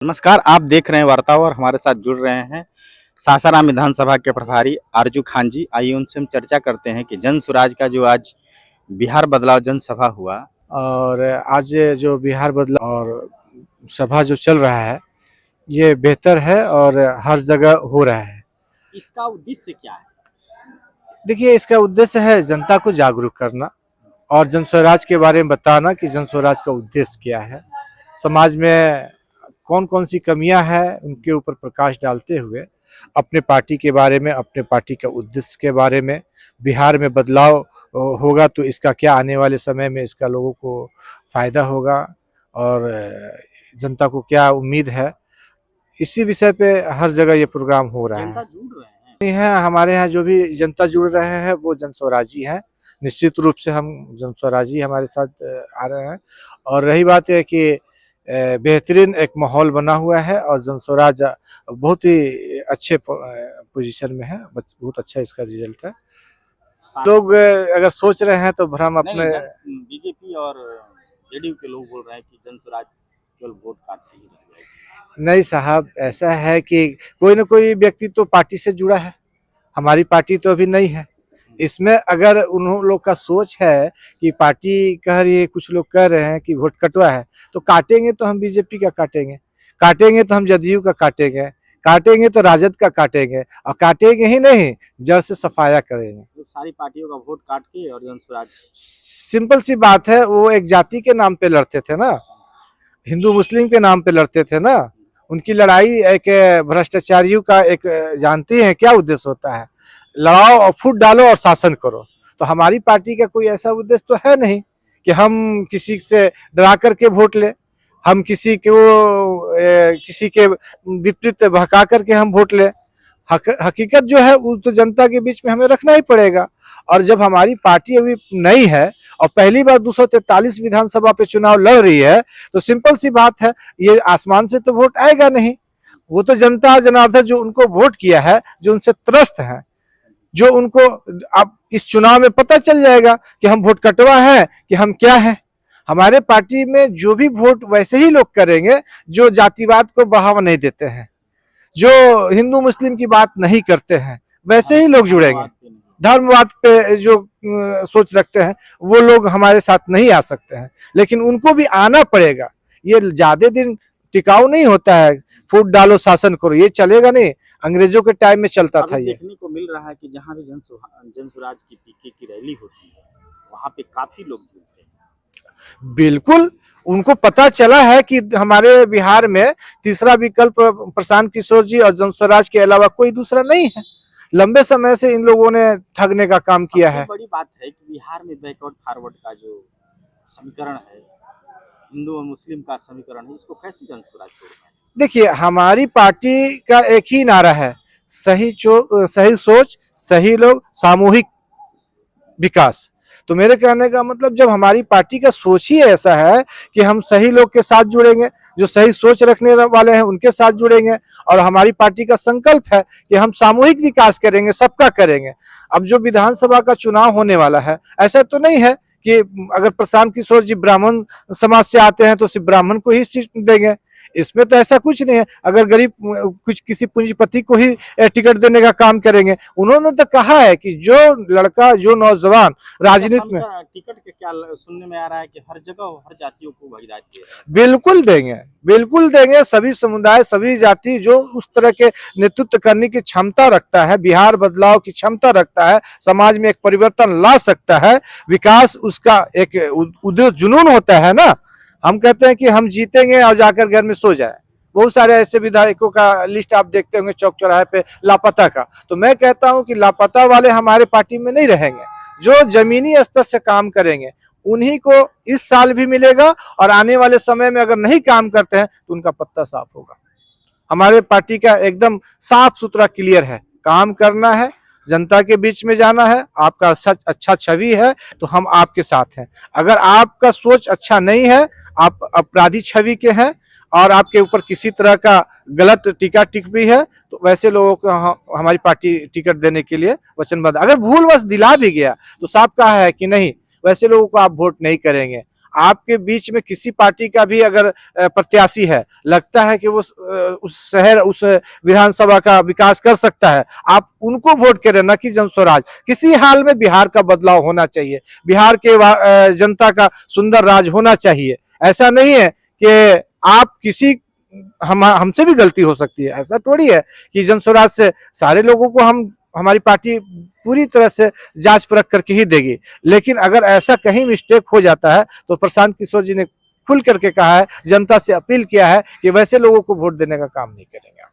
नमस्कार, आप देख रहे हैं वार्तावर। हमारे साथ जुड़ रहे हैं सासाराम विधानसभा के प्रभारी आरजू खान जी। आइए उनसे हम चर्चा करते हैं कि जन सुराज का जो आज बिहार बदलाव जनसभा हुआ। और आज जो बिहार बदलाव और सभा जो चल रहा है ये बेहतर है और हर जगह हो रहा है। इसका उद्देश्य क्या है? देखिए, इसका उद्देश्य है जनता को जागरूक करना और जन स्वराज के बारे में बताना कि जन स्वराज का उद्देश्य क्या है, समाज में कौन कौन सी कमियां हैं उनके ऊपर प्रकाश डालते हुए अपने पार्टी के बारे में, अपने पार्टी का उद्देश्य के बारे में, बिहार में बदलाव होगा तो इसका क्या आने वाले समय में इसका लोगों को फायदा होगा और जनता को क्या उम्मीद है, इसी विषय पे हर जगह ये प्रोग्राम हो रहा जनता है। जुड़ रहे हैं। हमारे यहाँ जो भी जनता जुड़ रहे हैं वो जन स्वराजी हैं। निश्चित रूप से हम जन स्वराजी हमारे साथ आ रहे हैं। और रही बात है कि बेहतरीन एक माहौल बना हुआ है और जन स्वराज बहुत ही अच्छे पोजीशन में है, बहुत अच्छा इसका रिजल्ट है। लोग अगर सोच रहे हैं तो भ्रम अपने बीजेपी और जेडीयू के लोग बोल रहे हैं कि जन स्वराज केवल वोट काटते ही रह जाएगी। नहीं साहब, ऐसा है कि कोई ना कोई व्यक्ति तो पार्टी से जुड़ा है। हमारी पार्टी तो अभी नहीं है। इसमें अगर उन लोग का सोच है कि पार्टी कह रही है, कुछ लोग कह रहे हैं कि वोट कटवा है, तो काटेंगे तो हम बीजेपी का काटेंगे, काटेंगे तो हम जदयू का काटेंगे, काटेंगे तो राजद का काटेंगे और काटेंगे ही नहीं, जड़ से सफाया करेंगे। तो सारी पार्टियों का वोट काट के और जन स्वराज। सिंपल सी बात है, वो एक जाति के नाम पे लड़ते थे ना, हिंदू मुस्लिम के नाम पे लड़ते थे ना। उनकी लड़ाई एक भ्रष्टाचारियों का एक जानते हैं क्या उद्देश्य होता है, लड़ाओ और फूट डालो और शासन करो। तो हमारी पार्टी का कोई ऐसा उद्देश्य तो है नहीं कि हम किसी से डरा करके वोट ले, हम किसी के विपरीत भड़का करके हम वोट ले। हकीकत जो है वो तो जनता के बीच में हमें रखना ही पड़ेगा। और जब हमारी पार्टी अभी नई है और पहली बार 243 विधानसभा पे चुनाव लड़ रही है, तो सिंपल सी बात है, ये आसमान से तो वोट आएगा नहीं। वो तो जनता जनार्दन जो उनको वोट किया है, जो उनसे त्रस्त है, जो उनको अब इस चुनाव में पता चल जाएगा कि हम वोट कटवा है कि हम क्या है। हमारे पार्टी में जो भी वोट वैसे ही लोग करेंगे जो जातिवाद को बढ़ावा नहीं देते हैं, जो हिंदू मुस्लिम की बात नहीं करते हैं, वैसे ही लोग जुड़ेंगे। धर्मवाद पे जो सोच रखते हैं वो लोग हमारे साथ नहीं आ सकते हैं, लेकिन उनको भी आना पड़ेगा। ये ज्यादा दिन टिकाऊ नहीं होता है, फूट डालो शासन करो, ये चलेगा नहीं। अंग्रेजों के टाइम में चलता था। ये देखने को मिल रहा है कि जहाँ भी जन स्वराज की पीके की रैली होती है वहाँ पे काफी लोग जुड़ते हैं। बिल्कुल, उनको पता चला है कि हमारे बिहार में तीसरा विकल्प प्रशांत किशोर जी और जन स्वराज के अलावा कोई दूसरा नहीं है। लंबे समय से इन लोगों ने ठगने का काम किया है। बड़ी बात है कि बिहार में बैकवर्ड फॉरवर्ड का जो समीकरण है, हिंदू और मुस्लिम का समीकरण है, इसको कैसे जन स्वराज तोड़ पाए? देखिए, हमारी पार्टी का एक ही नारा है, सही सोच, सही लोग, सामूहिक विकास। तो मेरे कहने का मतलब, जब हमारी पार्टी का सोच ही ऐसा है कि हम सही लोग के साथ जुड़ेंगे, जो सही सोच रखने वाले हैं उनके साथ जुड़ेंगे, और हमारी पार्टी का संकल्प है कि हम सामूहिक विकास करेंगे, सबका करेंगे। अब जो विधानसभा का चुनाव होने वाला है, ऐसा तो नहीं है कि अगर प्रशांत किशोर जी ब्राह्मण समाज से आते हैं तो सिर्फ ब्राह्मण को ही सीट देंगे, इसमें तो ऐसा कुछ नहीं है। अगर गरीब कुछ किसी पूंजीपति को ही टिकट देने का काम करेंगे। उन्होंने तो कहा है कि जो लड़का, जो नौजवान राजनीति में, टिकट के क्या सुनने में आ रहा है कि हर जगह हर जातियों को भागीदारी दे रहे हैं। बिल्कुल देंगे, बिल्कुल देंगे। सभी समुदाय, सभी जाति जो उस तरह के नेतृत्व करने की क्षमता रखता है, बिहार बदलाव की क्षमता रखता है, समाज में एक परिवर्तन ला सकता है, विकास उसका एक उद्देश्य जुनून होता है ना। हम कहते हैं कि हम जीतेंगे और जाकर घर में सो जाए। बहुत सारे ऐसे विधायकों का लिस्ट आप देखते होंगे चौक चौराहे पे लापता का। तो मैं कहता हूं कि लापता वाले हमारे पार्टी में नहीं रहेंगे। जो जमीनी स्तर से काम करेंगे उन्हीं को इस साल भी मिलेगा, और आने वाले समय में अगर नहीं काम करते हैं तो उनका पत्ता साफ होगा। हमारे पार्टी का एकदम साफ सुथरा क्लियर है, काम करना है, जनता के बीच में जाना है। आपका सच अच्छा छवि है तो हम आपके साथ हैं। अगर आपका सोच अच्छा नहीं है, आप अपराधी छवि के हैं और आपके ऊपर किसी तरह का गलत टीका टिप्पणी है, तो वैसे लोगों को हमारी पार्टी टिकट देने के लिए वचनबद्ध। अगर भूलवश दिला भी गया तो साफ कहा है कि नहीं, वैसे लोगों को आप वोट नहीं करेंगे। आपके बीच में किसी पार्टी का भी अगर प्रत्याशी है, लगता है कि वो उस शहर उस विधानसभा का विकास कर सकता है, आप उनको वोट करें, न कि जन स्वराज। किसी हाल में बिहार का बदलाव होना चाहिए, बिहार के जनता का सुंदर राज होना चाहिए। ऐसा नहीं है कि आप किसी हमसे भी गलती हो सकती है, ऐसा थोड़ी है कि जन स्वराज से सारे लोगों को हमारी पार्टी पूरी तरह से जांच परख करके ही देगी। लेकिन अगर ऐसा कहीं मिस्टेक हो जाता है तो प्रशांत किशोर जी ने खुल करके कहा है, जनता से अपील किया है कि वैसे लोगों को वोट देने का काम नहीं करेंगे।